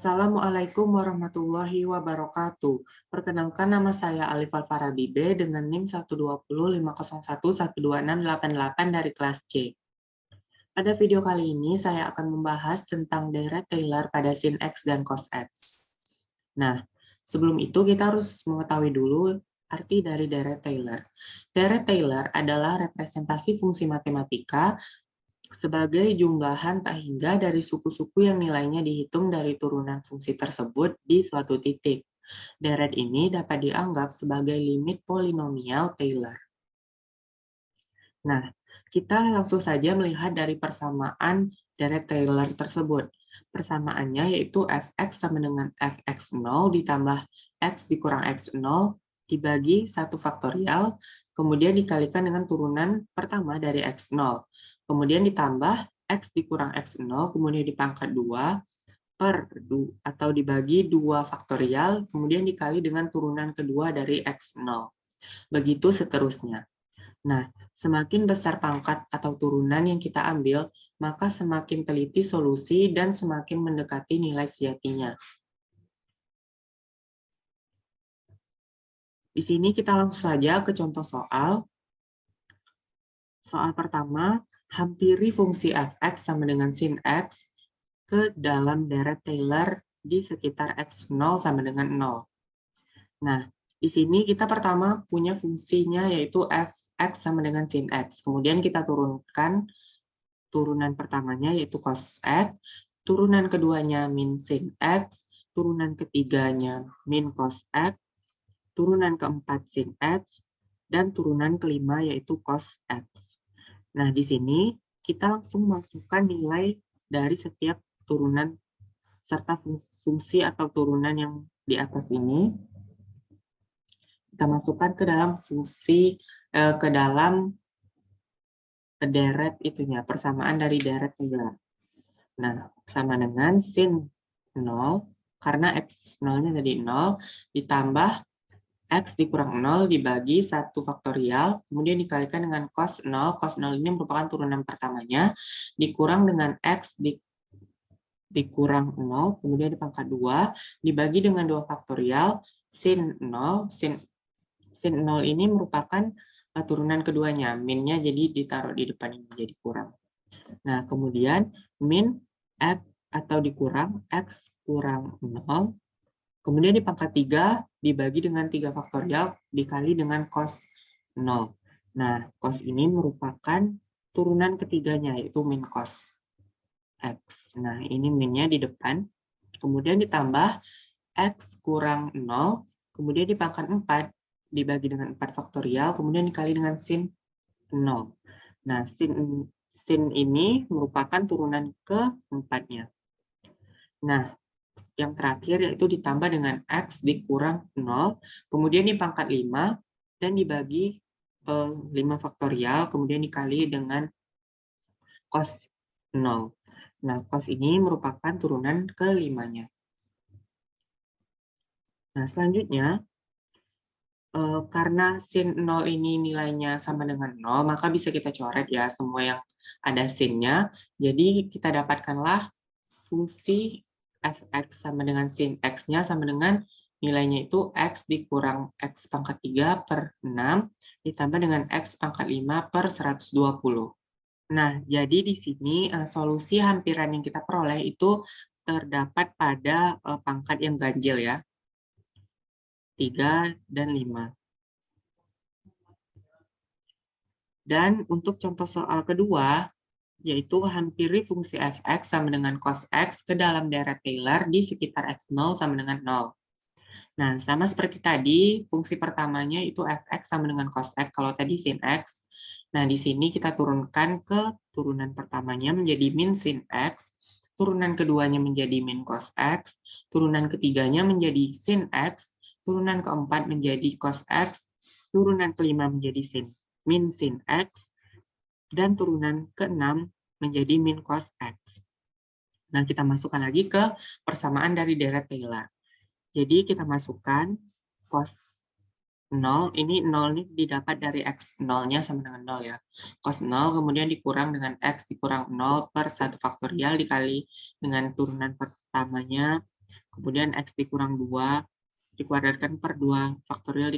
Assalamualaikum warahmatullahi wabarakatuh. Perkenalkan, nama saya Alif Alfarabibe dengan NIM 12050112688 dari kelas C. Pada video kali ini saya akan membahas tentang deret Taylor pada sin X dan cos X. Nah, sebelum itu kita harus mengetahui dulu arti dari deret Taylor. Deret Taylor adalah representasi fungsi matematika sebagai jumlahan tak hingga dari suku-suku yang nilainya dihitung dari turunan fungsi tersebut di suatu titik. Deret ini dapat dianggap sebagai limit polinomial Taylor. Nah, kita langsung saja melihat dari persamaan deret Taylor tersebut. Persamaannya yaitu fx sama dengan fx0 ditambah x dikurang x0 dibagi 1 faktorial, kemudian dikalikan dengan turunan pertama dari x0. Kemudian ditambah x dikurang x0, kemudian dipangkat 2, atau dibagi 2 faktorial, kemudian dikali dengan turunan kedua dari x0. Begitu seterusnya. Nah, semakin besar pangkat atau turunan yang kita ambil, maka semakin teliti solusi dan semakin mendekati nilai sejatinya. Di sini kita langsung saja ke contoh soal. Soal pertama, hampiri fungsi fx sama dengan sin x ke dalam deret Taylor di sekitar x0 sama dengan 0. Nah, di sini kita pertama punya fungsinya yaitu fx sama dengan sin x. Kemudian kita turunkan turunan pertamanya yaitu cos x, turunan keduanya min sin x, turunan ketiganya min cos x, turunan keempat sin x, dan turunan kelima yaitu cos x. Nah, di sini kita langsung masukkan nilai dari setiap turunan serta fungsi atau turunan yang di atas ini. Kita masukkan ke dalam ke dalam deret itunya, persamaan dari deret Taylor. Nah, sama dengan sin 0, karena x0-nya jadi 0, ditambah x dikurang 0 dibagi 1 faktorial, kemudian dikalikan dengan cos 0. Cos 0 ini merupakan turunan pertamanya, dikurang dengan x dikurang 0, kemudian dipangkat 2, dibagi dengan 2 faktorial, sin 0. Sin 0 ini merupakan turunan keduanya, minnya jadi ditaruh di depan ini menjadi kurang. Nah, kemudian min x atau dikurang x kurang 0, kemudian dipangkat 3 dibagi dengan 3 faktorial dikali dengan cos 0. Nah, cos ini merupakan turunan ketiganya yaitu min cos x. Nah, ini minnya di depan. Kemudian ditambah x kurang 0, kemudian dipangkat 4 dibagi dengan 4 faktorial, kemudian dikali dengan sin 0. Nah, sin ini merupakan turunan keempatnya. Nah, yang terakhir yaitu ditambah dengan x dikurang 0, kemudian dipangkat 5, dan dibagi 5 faktorial, kemudian dikali dengan cos 0. Nah, cos ini merupakan turunan kelimanya. Nah, selanjutnya, karena sin 0 ini nilainya sama dengan 0, maka bisa kita coret ya semua yang ada sinnya. Jadi kita dapatkanlah fungsi fx sama dengan sin x-nya sama dengan nilainya itu x dikurang x pangkat 3 per 6 ditambah dengan x pangkat 5 per 120. Nah, jadi di sini solusi hampiran yang kita peroleh itu terdapat pada pangkat yang ganjil ya. 3 dan 5. Dan untuk contoh soal kedua, yaitu hampiri fungsi fx sama dengan cos x ke dalam deret Taylor di sekitar x0 sama dengan 0. Nah, sama seperti tadi, fungsi pertamanya itu fx sama dengan cos x, kalau tadi sin x. Nah, di sini kita turunkan ke turunan pertamanya menjadi min sin x, turunan keduanya menjadi min cos x, turunan ketiganya menjadi sin x, turunan keempat menjadi cos x, turunan kelima menjadi min sin x, dan turunan keenam menjadi min cos x. Nah, kita masukkan lagi ke persamaan dari deret Taylor. Jadi kita masukkan cos 0, ini 0 ini didapat dari x0-nya sama dengan 0 ya. Cos 0 kemudian dikurang dengan x dikurang 0 per 1 faktorial dikali dengan turunan pertamanya kemudian X dikurang 2 dikuadratkan per 2 faktorial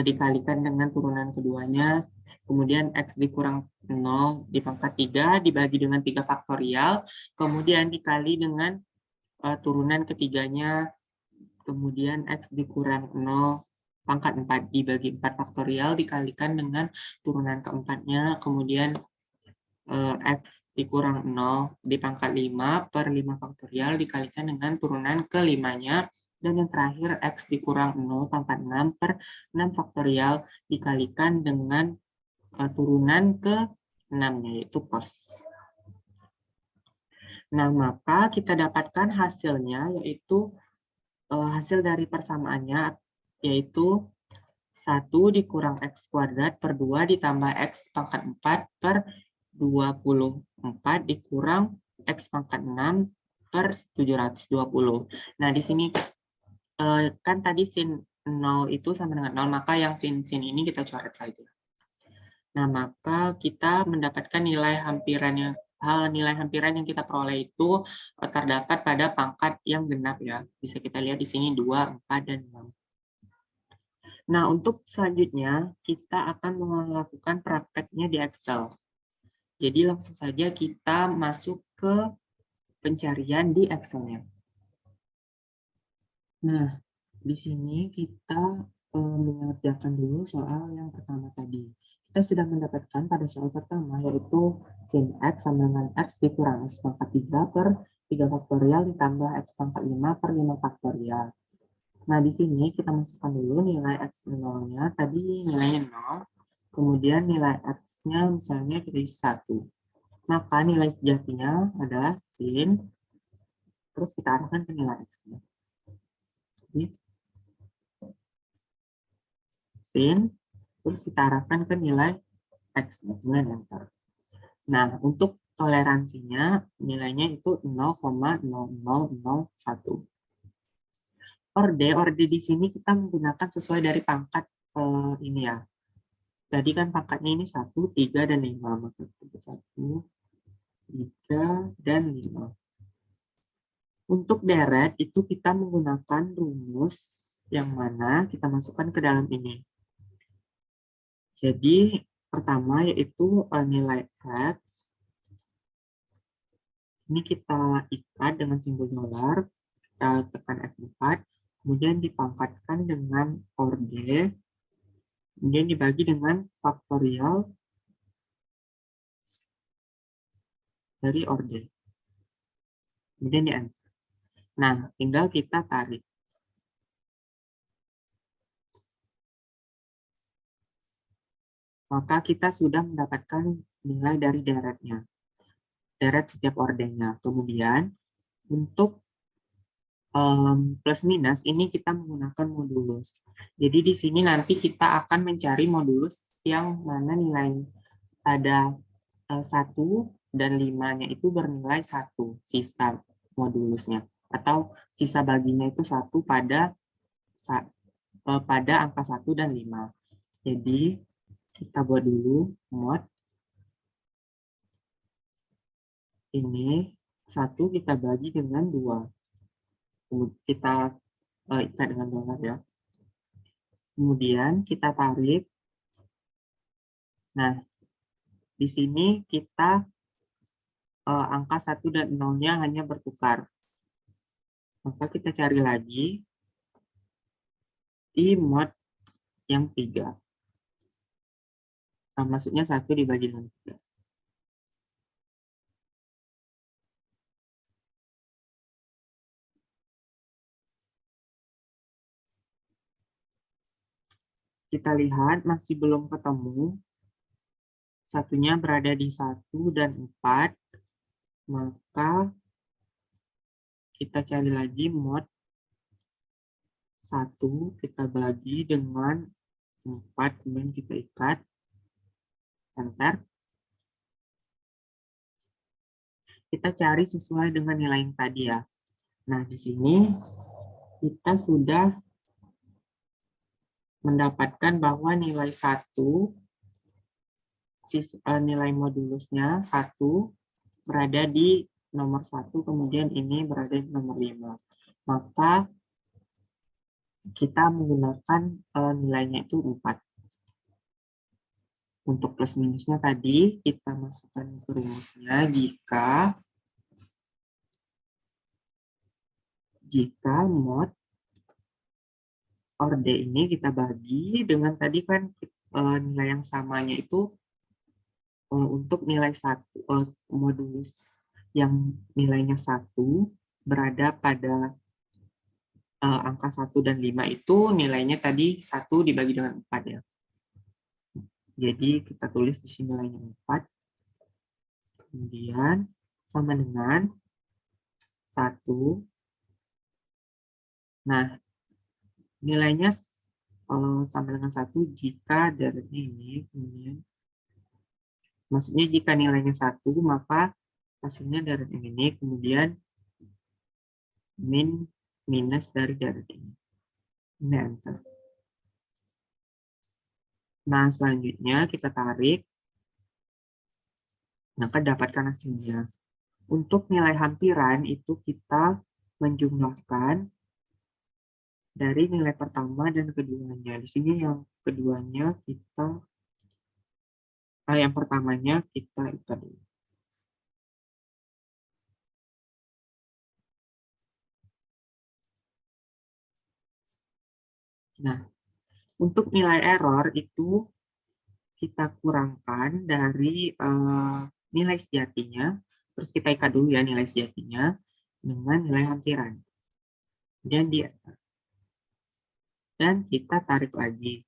dikalikan dengan turunan keduanya, kemudian X dikurang 0 dipangkat 3 dibagi dengan 3 faktorial, kemudian dikali dengan turunan ketiganya, kemudian X dikurang 0 pangkat 4 dibagi 4 faktorial dikalikan dengan turunan keempatnya, kemudian X dikurang 0 dipangkat 5 per 5 faktorial dikalikan dengan turunan kelimanya, dan yang terakhir X dikurang 0 pangkat 6 per 6 faktorial dikalikan dengan turunan ke-6-nya, yaitu cos. Nah, maka kita dapatkan hasilnya, yaitu hasil dari persamaannya, yaitu 1 dikurang X kuadrat per 2 ditambah X pangkat 4 per 24 dikurang X pangkat 6 per 720. Nah, di sini kan tadi sin 0 itu sama dengan 0, maka yang sin ini kita coret saja. Nah, maka kita mendapatkan nilai hampiran yang kita peroleh itu terdapat pada pangkat yang genap ya. Bisa kita lihat di sini 2, 4, dan 6. Nah, untuk selanjutnya kita akan melakukan prakteknya di Excel. Jadi langsung saja kita masuk ke pencarian di Excel-nya. Nah, di sini kita mengerjakan dulu soal yang pertama tadi. Kita sudah mendapatkan pada soal pertama, yaitu sin X sama dengan X dikurang X pangkat 3 per 3 faktorial ditambah X pangkat 5 per 5 faktorial. Nah, di sini kita masukkan dulu nilai X0-nya, tadi nilainya 0, kemudian nilai X-nya misalnya kita isi 1. Maka nilai sejatinya adalah sin, terus kita arahkan ke nilai X-nya. Sin, terus kita arahkan ke nilai X-nya, kemudian enter. Nah, untuk toleransinya, nilainya itu 0,0001. Orde di sini kita menggunakan sesuai dari pangkat ini ya. Tadi kan pangkatnya ini 1, 3, dan 5. Maka 1, 3, dan 5. Untuk deret itu kita menggunakan rumus yang mana kita masukkan ke dalam ini. Jadi pertama yaitu nilai X. Ini kita ikat dengan simbol dolar, kita tekan F4, kemudian dipangkatkan dengan orde, kemudian dibagi dengan faktorial dari orde. Kemudian di enter. Nah, tinggal kita tarik. Maka kita sudah mendapatkan nilai dari deretnya. Deret setiap ordenya. Kemudian, untuk plus minus, ini kita menggunakan modulus. Jadi di sini nanti kita akan mencari modulus yang mana nilai pada 1 dan 5-nya itu bernilai 1, sisa modulusnya. Atau sisa baginya itu 1 pada angka 1 dan 5. Jadi kita buat dulu mod. Ini 1 kita bagi dengan 2. Kita ikat dengan dolar ya. Kemudian kita tarik. Nah, di sini kita angka 1 dan 0-nya hanya bertukar. Maka kita cari lagi di mod yang 3. Nah, maksudnya 1 dibagi dengan 3. Kita lihat masih belum ketemu. Satunya berada di 1 dan 4. Maka kita cari lagi mod 1, kita bagi dengan 4, kemudian kita ikat, enter. Kita cari sesuai dengan nilai yang tadi ya. Nah, di sini kita sudah mendapatkan bahwa nilai 1, nilai modulusnya 1 berada di nomor 1, kemudian ini berada di nomor 5. maka kita menggunakan nilainya itu 4. Untuk plus minusnya tadi, kita masukkan ke rumusnya jika mod orde ini kita bagi dengan tadi kan nilai yang samanya itu untuk nilai modulus yang nilainya 1 berada pada angka 1 dan 5 itu nilainya tadi 1 dibagi dengan 4 ya. Jadi kita tulis di sini nilainya 4. Kemudian sama dengan 1. Nah, nilainya sama dengan 1 jika deretnya ini, kemudian maksudnya jika nilainya 1, maka hasilnya deret yang ini, kemudian minus dari deret ini. Ini enter. Nah, selanjutnya kita tarik, maka dapatkan hasilnya. Untuk nilai hampiran itu kita menjumlahkan dari nilai pertama dan keduanya. Di sini yang keduanya yang pertamanya kita ikat dulu. Nah, untuk nilai error itu kita kurangkan dari nilai sejatinya, terus kita ikat dulu ya nilai sejatinya dengan nilai hampiran. Dan kita tarik lagi.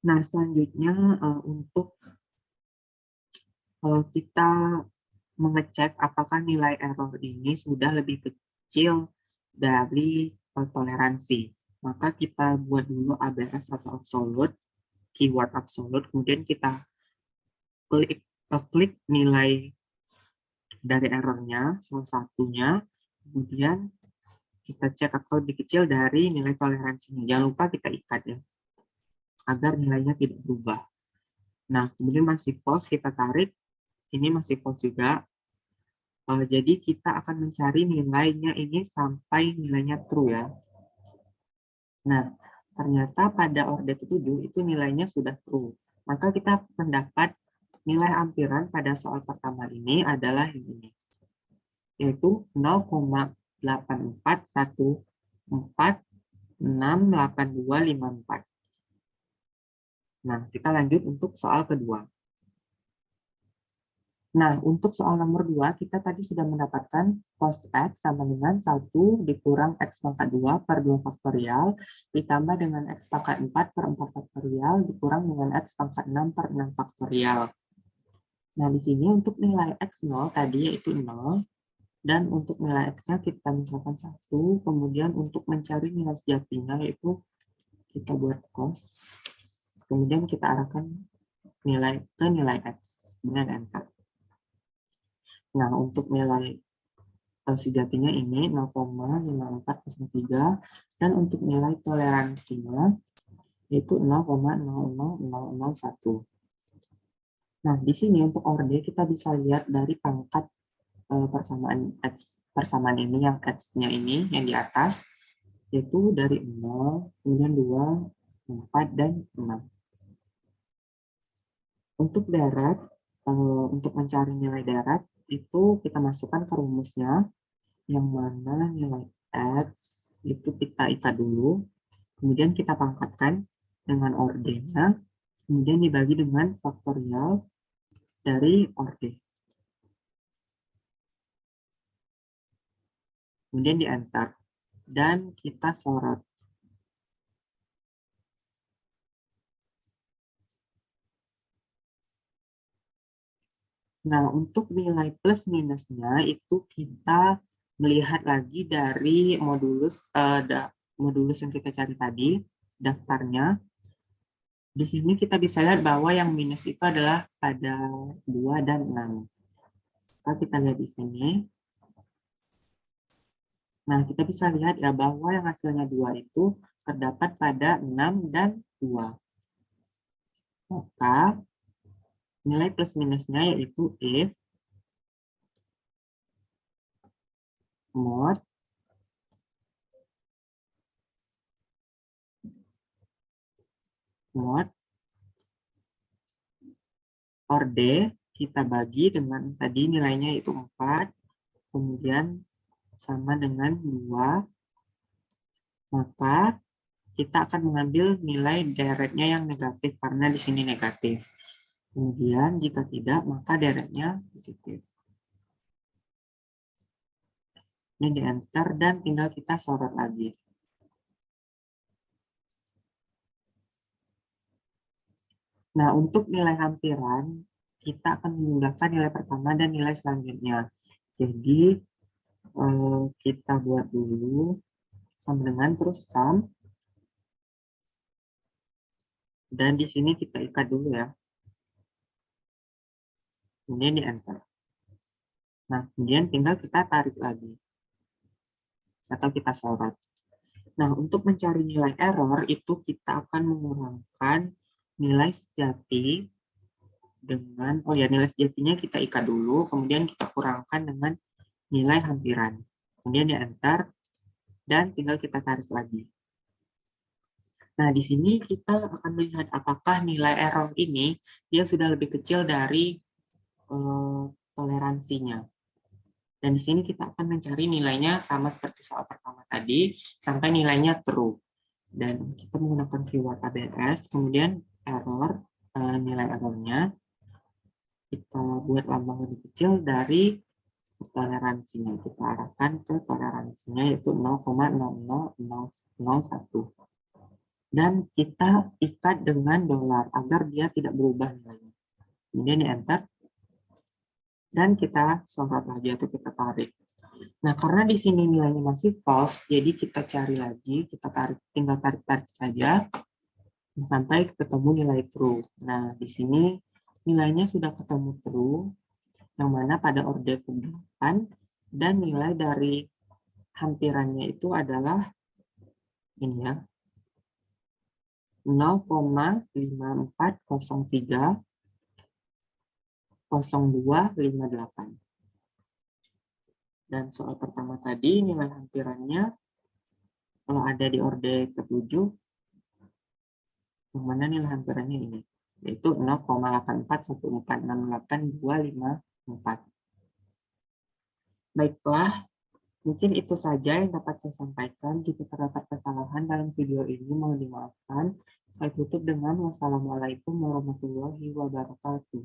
Nah, selanjutnya untuk kita mengecek apakah nilai error ini sudah lebih kecil dari toleransi. Maka kita buat dulu ABS atau absolute, keyword absolute, kemudian kita klik nilai dari errornya, salah satunya, kemudian kita cek apakah lebih kecil dari nilai toleransinya. Jangan lupa kita ikat ya, agar nilainya tidak berubah. Nah, kemudian masih false, kita tarik, ini masih false juga. Jadi kita akan mencari nilainya ini sampai nilainya true ya. Nah, ternyata pada orde ke-7 itu nilainya sudah true. Maka kita mendapat nilai hampiran pada soal pertama ini adalah ini, yaitu 0,841468254. Nah, kita lanjut untuk soal kedua. Nah, untuk soal nomor 2, kita tadi sudah mendapatkan cos X sama dengan 1 dikurang X pangkat 2 per 2 faktorial, ditambah dengan X pangkat 4 per 4 faktorial, dikurang dengan X pangkat 6 per 6 faktorial. Nah, di sini untuk nilai X0 tadi yaitu 0, dan untuk nilai X-nya kita misalkan 1, kemudian untuk mencari nilai sejatinya yaitu kita buat cos, kemudian kita arahkan nilai ke nilai X, kemudian enter. Nah, untuk nilai sejatinya ini 0,5403 dan untuk nilai toleransinya yaitu 0,00001. Nah, di sini untuk orde kita bisa lihat dari pangkat persamaan ini yang X-nya ini yang di atas yaitu dari 0, kemudian 2, 4 dan 6. Untuk darat, untuk mencari nilai darat itu kita masukkan ke rumusnya, yang mana nilai X itu kita ikat dulu, kemudian kita pangkatkan dengan ordenya, kemudian dibagi dengan faktorial dari orde. Kemudian di enter, dan kita sorot. Nah, untuk nilai plus minusnya itu kita melihat lagi dari modulus yang kita cari tadi, daftarnya. Di sini kita bisa lihat bahwa yang minus itu adalah pada 2 dan 6. Kalau kita lihat di sini. Nah, kita bisa lihat ya bahwa yang hasilnya 2 itu terdapat pada 6 dan 2. Maka nilai plus minusnya yaitu if mod mod orde kita bagi dengan tadi nilainya itu 4, kemudian sama dengan 2, maka kita akan mengambil nilai deretnya yang negatif karena di sini negatif. Kemudian jika tidak, maka deretnya positif. Ini di enter dan tinggal kita sorot lagi. Nah, untuk nilai hampiran, kita akan menggunakan nilai pertama dan nilai selanjutnya. Jadi, kita buat dulu sama dengan terus sum. Dan di sini kita ikat dulu ya. Kemudian di enter. Nah, kemudian tinggal kita tarik lagi. Atau kita sorot. Nah, untuk mencari nilai error, itu kita akan mengurangkan nilai sejati dengan, nilai sejatinya kita ikat dulu, kemudian kita kurangkan dengan nilai hampiran. Kemudian di enter, dan tinggal kita tarik lagi. Nah, di sini kita akan melihat apakah nilai error ini dia sudah lebih kecil dari toleransinya. Dan di sini kita akan mencari nilainya sama seperti soal pertama tadi, sampai nilainya true. Dan kita menggunakan keyword ABS, kemudian error, nilai errornya, kita buat lambang lebih kecil dari toleransinya. Kita arahkan ke toleransinya yaitu 0,00001. Dan kita ikat dengan dolar agar dia tidak berubah nilainya. Kemudian di enter. Dan kita sorot lagi atau kita tarik. Nah, karena di sini nilainya masih false, jadi kita cari lagi, kita tarik, tinggal tarik-tarik saja sampai ketemu nilai true. Nah, di sini nilainya sudah ketemu true, yang mana pada orde ke-8, dan nilai dari hampirannya itu adalah ini ya, 0,5403 0258. Dan soal pertama tadi nilai hampirannya kalau ada di orde ke-7, yang mana nilai hampirannya ini, yaitu 0,841468,254. Baiklah, mungkin itu saja yang dapat saya sampaikan. Jika terdapat kesalahan dalam video ini, mohon dimaafkan. Saya tutup dengan wassalamualaikum warahmatullahi wabarakatuh.